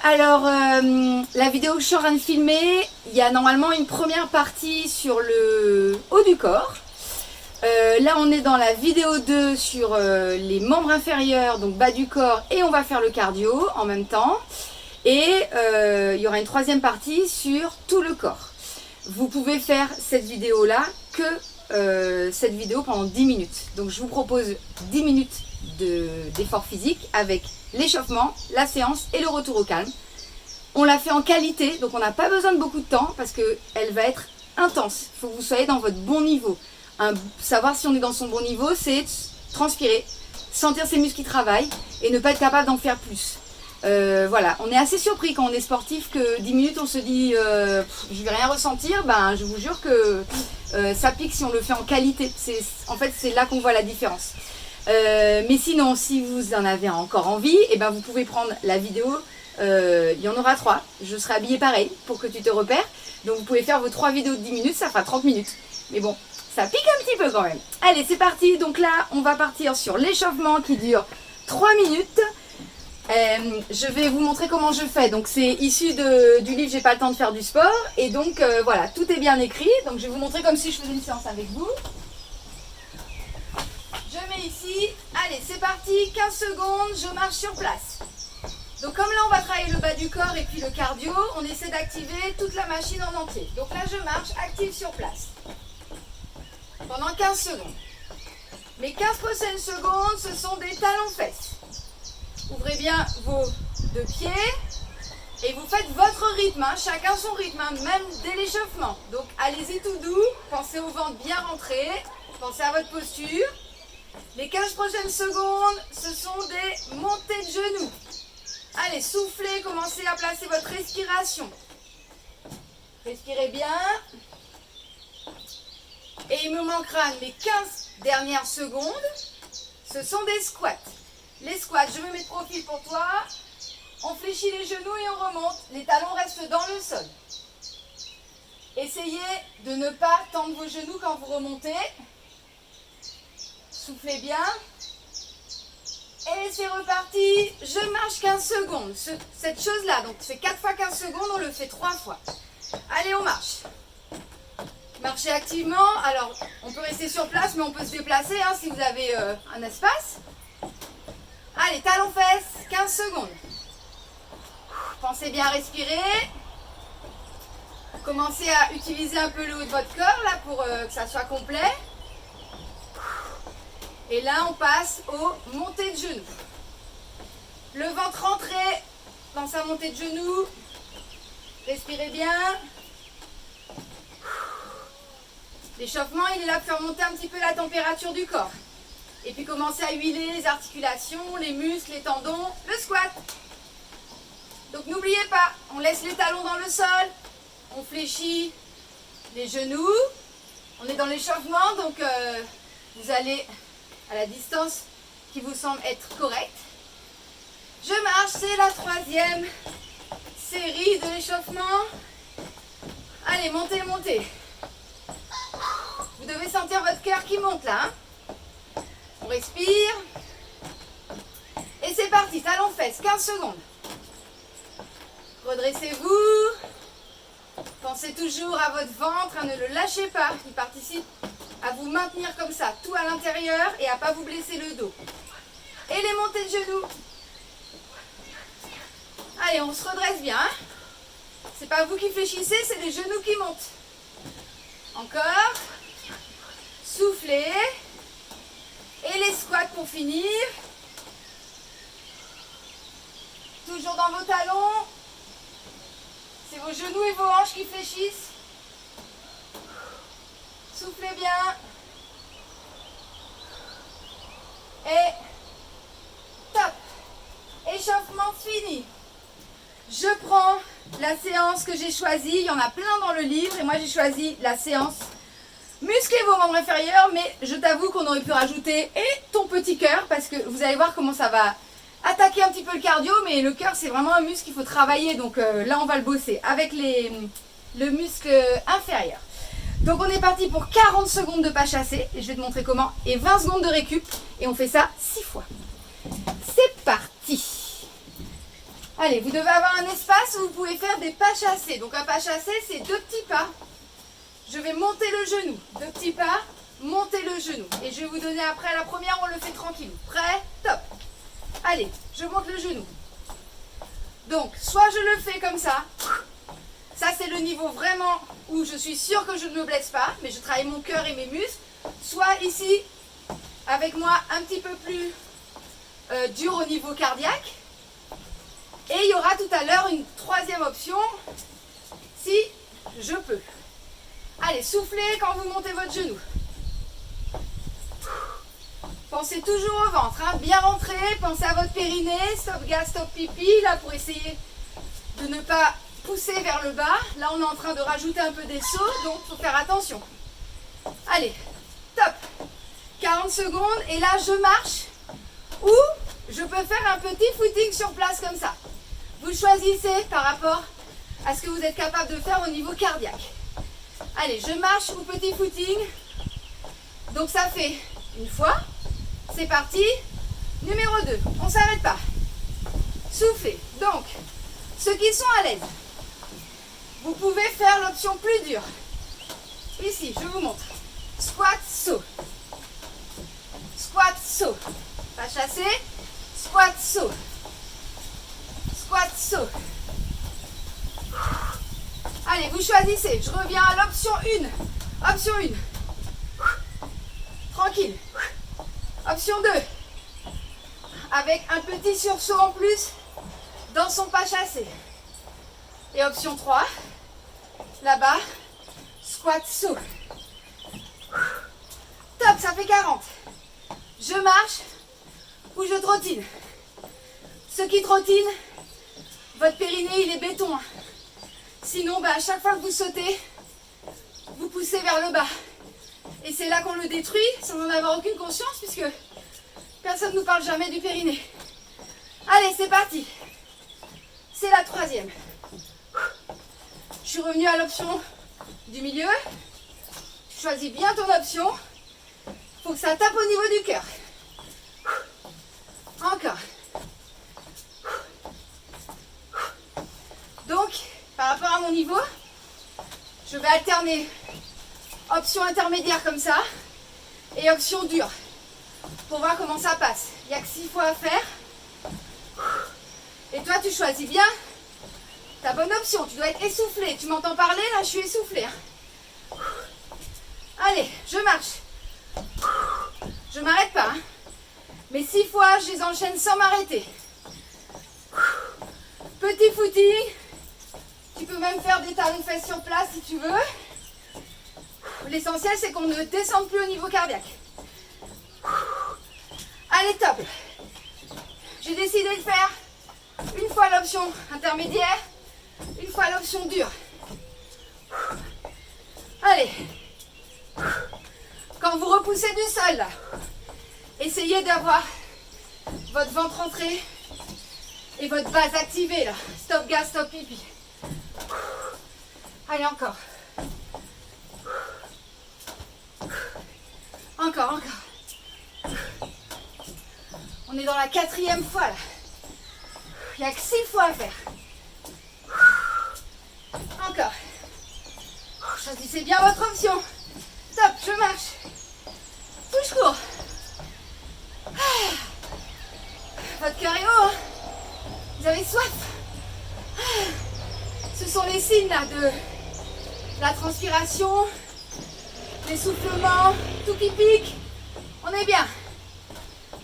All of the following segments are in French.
Alors la vidéo que je suis en train de filmer, il y a normalement une première partie sur le haut du corps. Là on est dans la vidéo 2 sur les membres inférieurs, donc bas du corps, et on va faire le cardio en même temps. Et il y aura une troisième partie sur tout le corps. Vous pouvez faire cette vidéo là que cette vidéo pendant 10 minutes. Donc je vous propose 10 minutes d'effort physique avec l'échauffement, la séance et le retour au calme. On l'a fait en qualité, donc on n'a pas besoin de beaucoup de temps parce qu'elle va être intense. Il faut que vous soyez dans votre bon niveau. Savoir si on est dans son bon niveau, c'est transpirer, sentir ses muscles qui travaillent et ne pas être capable d'en faire plus. Voilà, on est assez surpris quand on est sportif que 10 minutes on se dit je vais rien ressentir. Ben, je vous jure que ça pique si on le fait en qualité. En fait, c'est là qu'on voit la différence. Mais sinon, si vous en avez encore envie, et ben vous pouvez prendre la vidéo. Il y en aura 3. Je serai habillée pareil pour que tu te repères. Donc vous pouvez faire vos 3 vidéos de 10 minutes, ça fera 30 minutes. Mais bon, ça pique un petit peu quand même. Allez, c'est parti. Donc là, on va partir sur l'échauffement qui dure 3 minutes. Je vais vous montrer comment je fais. Donc c'est issu du livre J'ai pas le temps de faire du sport. Et donc voilà, tout est bien écrit. Donc je vais vous montrer comme si je faisais une séance avec vous. Je mets ici. Allez, c'est parti. 15 secondes, je marche sur place. Donc comme là on va travailler le bas du corps et puis le cardio, on essaie d'activer toute la machine en entier. Donc là je marche, active sur place. Pendant 15 secondes. Mes 15 prochaines secondes, ce sont des talons-fesses. Ouvrez bien vos deux pieds et vous faites votre rythme, hein, chacun son rythme, hein, même dès l'échauffement. Donc allez-y tout doux, pensez au ventre bien rentré, pensez à votre posture. Les 15 prochaines secondes, ce sont des montées de genoux. Allez, soufflez, commencez à placer votre respiration. Respirez bien. Et il me manquera les 15 dernières secondes. Ce sont des squats. Les squats, je me mets de profil pour toi. On fléchit les genoux et on remonte. Les talons restent dans le sol. Essayez de ne pas tendre vos genoux quand vous remontez. Soufflez bien. Et c'est reparti. Je marche 15 secondes. Cette chose-là, donc c'est 4 fois 15 secondes, on le fait 3 fois. Allez, on marche. Marchez activement. Alors, on peut rester sur place, mais on peut se déplacer hein, si vous avez un espace. Allez, talons-fesses, 15 secondes. Pensez bien à respirer. Commencez à utiliser un peu le haut de votre corps là pour que ça soit complet. Et là, on passe aux montées de genoux. Le ventre rentré dans sa montée de genoux. Respirez bien. L'échauffement, il est là pour faire monter un petit peu la température du corps. Et puis commencez à huiler les articulations, les muscles, les tendons, le squat. Donc n'oubliez pas, on laisse les talons dans le sol. On fléchit les genoux. On est dans l'échauffement, donc vous allez à la distance qui vous semble être correcte. Je marche, c'est la 3e série de l'échauffement. Allez, montez, montez. Vous devez sentir votre cœur qui monte là. Hein. On respire. Et c'est parti, talons-fesses, 15 secondes. Redressez-vous. Pensez toujours à votre ventre, hein, ne le lâchez pas. Il participe à vous maintenir comme ça, tout à l'intérieur et à ne pas vous blesser le dos. Et les montées de genoux. Allez, on se redresse bien. Hein. C'est pas vous qui fléchissez, c'est les genoux qui montent. Encore. Soufflez. Et les squats pour finir. Toujours dans vos talons. C'est vos genoux et vos hanches qui fléchissent. Soufflez bien. Et top. Échauffement fini. Je prends la séance que j'ai choisie. Il y en a plein dans le livre. Et moi, j'ai choisi la séance muscler vos membres inférieurs. Mais je t'avoue qu'on aurait pu rajouter et ton petit cœur. Parce que vous allez voir comment ça va attaquer un petit peu le cardio. Mais le cœur, c'est vraiment un muscle qu'il faut travailler. Donc là, on va le bosser avec le muscle inférieur. Donc on est parti pour 40 secondes de pas chassé, et je vais te montrer comment, et 20 secondes de récup, et on fait ça 6 fois. C'est parti. Allez, vous devez avoir un espace où vous pouvez faire des pas chassés. Donc un pas chassé, c'est 2 petits pas. Je vais monter le genou. 2 petits pas, monter le genou. Et je vais vous donner après la première, on le fait tranquille. Prêt? Top. Allez, je monte le genou. Donc, soit je le fais comme ça. Ça, c'est le niveau vraiment où je suis sûre que je ne me blesse pas, mais je travaille mon cœur et mes muscles. Soit ici, avec moi, un petit peu plus dur au niveau cardiaque. Et il y aura tout à l'heure une troisième option, si je peux. Allez, soufflez quand vous montez votre genou. Pensez toujours au ventre, hein, bien rentrer, pensez à votre périnée, stop gaz, stop pipi, là pour essayer de ne pas pousser vers le bas. Là on est en train de rajouter un peu des sauts, donc il faut faire attention. Allez, top. 40 secondes et là je marche ou je peux faire un petit footing sur place comme ça. Vous choisissez par rapport à ce que vous êtes capable de faire au niveau cardiaque. Allez, je marche ou petit footing. Donc ça fait une fois. C'est parti. Numéro 2. On ne s'arrête pas. Soufflez. Donc, ceux qui sont à l'aise, vous pouvez faire l'option plus dure. Ici, je vous montre. Squat, saut. Squat, saut. Pas chassé. Squat, saut. Squat, saut. Allez, vous choisissez. Je reviens à l'option 1. Option 1. Tranquille. Option 2. Avec un petit sursaut en plus dans son pas chassé. Et option 3. Là-bas. Squat, saut. Top, ça fait 40. Je marche ou je trottine. Ceux qui trottinent, votre périnée, il est béton. Sinon, à chaque fois que vous sautez, vous poussez vers le bas. Et c'est là qu'on le détruit, sans en avoir aucune conscience, puisque personne ne nous parle jamais du périnée. Allez, c'est parti. C'est la troisième. Je suis revenue à l'option du milieu. Choisis bien ton option. Il faut que ça tape au niveau du cœur. Encore. Donc, par rapport à mon niveau, je vais alterner option intermédiaire comme ça et option dure pour voir comment ça passe. Il n'y a que 6 fois à faire. Et toi, tu choisis bien ta bonne option. Tu dois être essoufflé. Tu m'entends parler? Là, je suis essoufflée. Allez, je marche. Je ne m'arrête pas. Mais 6 fois, je les enchaîne sans m'arrêter. Petit footing. Tu peux même faire des talons de fesses sur place si tu veux. L'essentiel, c'est qu'on ne descende plus au niveau cardiaque. Allez, top. J'ai décidé de faire une fois l'option intermédiaire, une fois l'option dure. Allez. Quand vous repoussez du sol, là, essayez d'avoir votre ventre rentré et votre base activée. Là. Stop gaz, stop pipi. Allez, encore. Encore, encore. On est dans la 4e fois là. Il n'y a que 6 fois à faire. Encore. Choisissez bien votre option. Top, je marche. Ou je cours. Votre cœur est haut. Hein. Vous avez soif. Ce sont les signes là de la transpiration, l'essoufflement, tout qui pique. On est bien.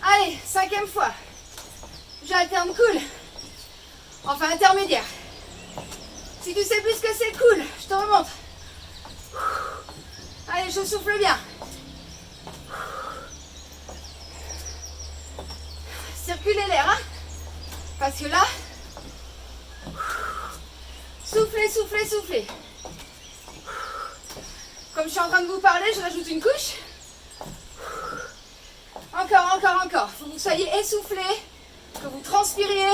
Allez, 5e fois. J'alterne cool. Enfin intermédiaire. Si tu sais plus ce que c'est cool, je te remonte. Allez, je souffle bien. Circulez l'air, hein. Parce que là, soufflez, soufflez, soufflez. Comme je suis en train de vous parler, je rajoute une couche. Encore, encore, encore. Il faut que vous soyez essoufflé, que vous transpiriez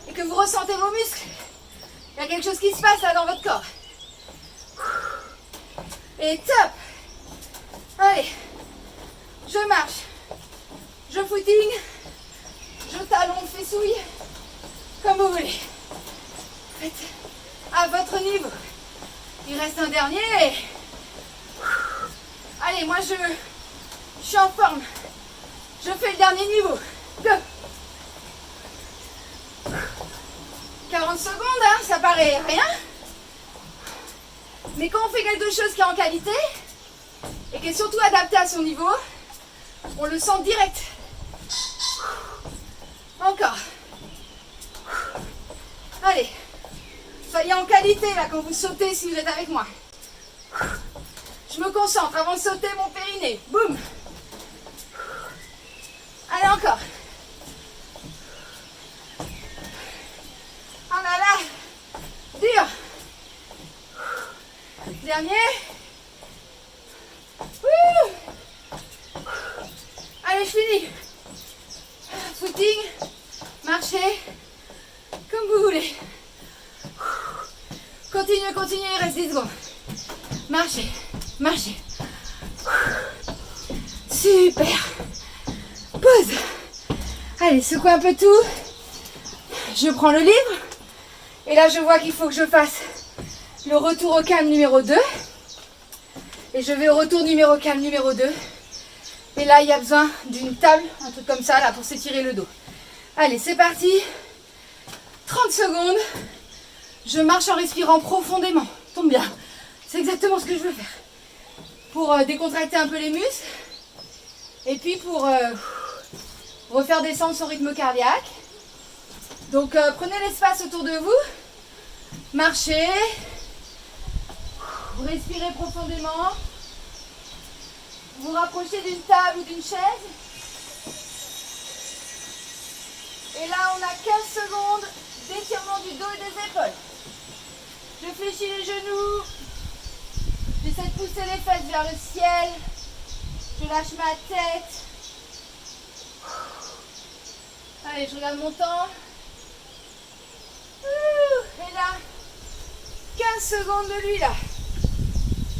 et que vous ressentez vos muscles. Il y a quelque chose qui se passe là dans votre corps. Et top. Allez, je marche, je footing, je talonne, fessouille, Comme vous voulez. Faites à votre niveau. Il reste un dernier. Allez, moi je suis en forme. Je fais le dernier niveau. Go. 40 secondes, hein, ça paraît rien. Mais quand on fait quelque chose qui est en qualité et qui est surtout adapté à son niveau, on le sent direct. Encore. Allez. Soyez en qualité là quand vous sautez si vous êtes avec moi. Je me concentre avant de sauter mon périnée. Boum. Allez encore. Oh là là. Dur. Dernier. Wouh. Allez, je finis. Footing. Marchez. Comme vous voulez. Continuez, continuez, il reste 10 secondes. Marchez, marchez. Super. Pause. Allez, secouez un peu tout. Je prends le livre. Et là, je vois qu'il faut que je fasse le retour au calme numéro 2. Et je vais au retour numéro calme numéro 2. Et là, il y a besoin d'une table, un truc comme ça, là, pour s'étirer le dos. Allez, c'est parti. 30 secondes. Je marche en respirant profondément. Tombe bien. C'est exactement ce que je veux faire. Pour décontracter un peu les muscles. Et puis pour refaire descendre son rythme cardiaque. Donc prenez l'espace autour de vous. Marchez. Vous respirez profondément. Vous rapprochez d'une table ou d'une chaise. Et là, on a 15 secondes d'étirement du dos et des épaules. Je fléchis les genoux. J'essaie de pousser les fesses vers le ciel. Je lâche ma tête. Allez, je regarde mon temps. Et là, 15 secondes de lui là.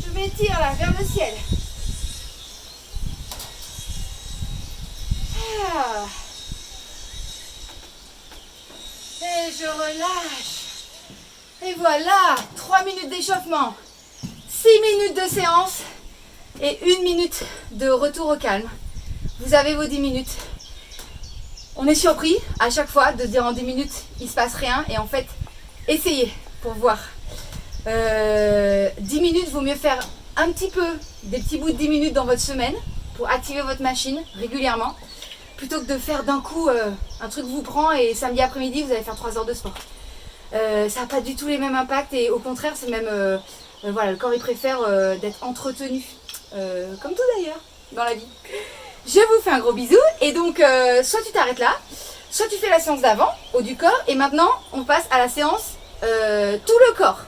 Je m'étire là vers le ciel. Ah. Et je relâche. Et voilà, 3 minutes d'échauffement, 6 minutes de séance et 1 minute de retour au calme. Vous avez vos 10 minutes. On est surpris à chaque fois de dire en 10 minutes, il ne se passe rien. Et en fait, essayez pour voir. 10 minutes, vaut mieux faire un petit peu, des petits bouts de 10 minutes dans votre semaine pour activer votre machine régulièrement. Plutôt que de faire d'un coup un truc vous prend et samedi après-midi, vous allez faire 3 heures de sport. Ça n'a pas du tout les mêmes impacts et au contraire, c'est même, voilà, le corps il préfère d'être entretenu, comme tout d'ailleurs, dans la vie. Je vous fais un gros bisou et donc soit tu t'arrêtes là, soit tu fais la séance d'avant, haut du corps et maintenant on passe à la séance tout le corps.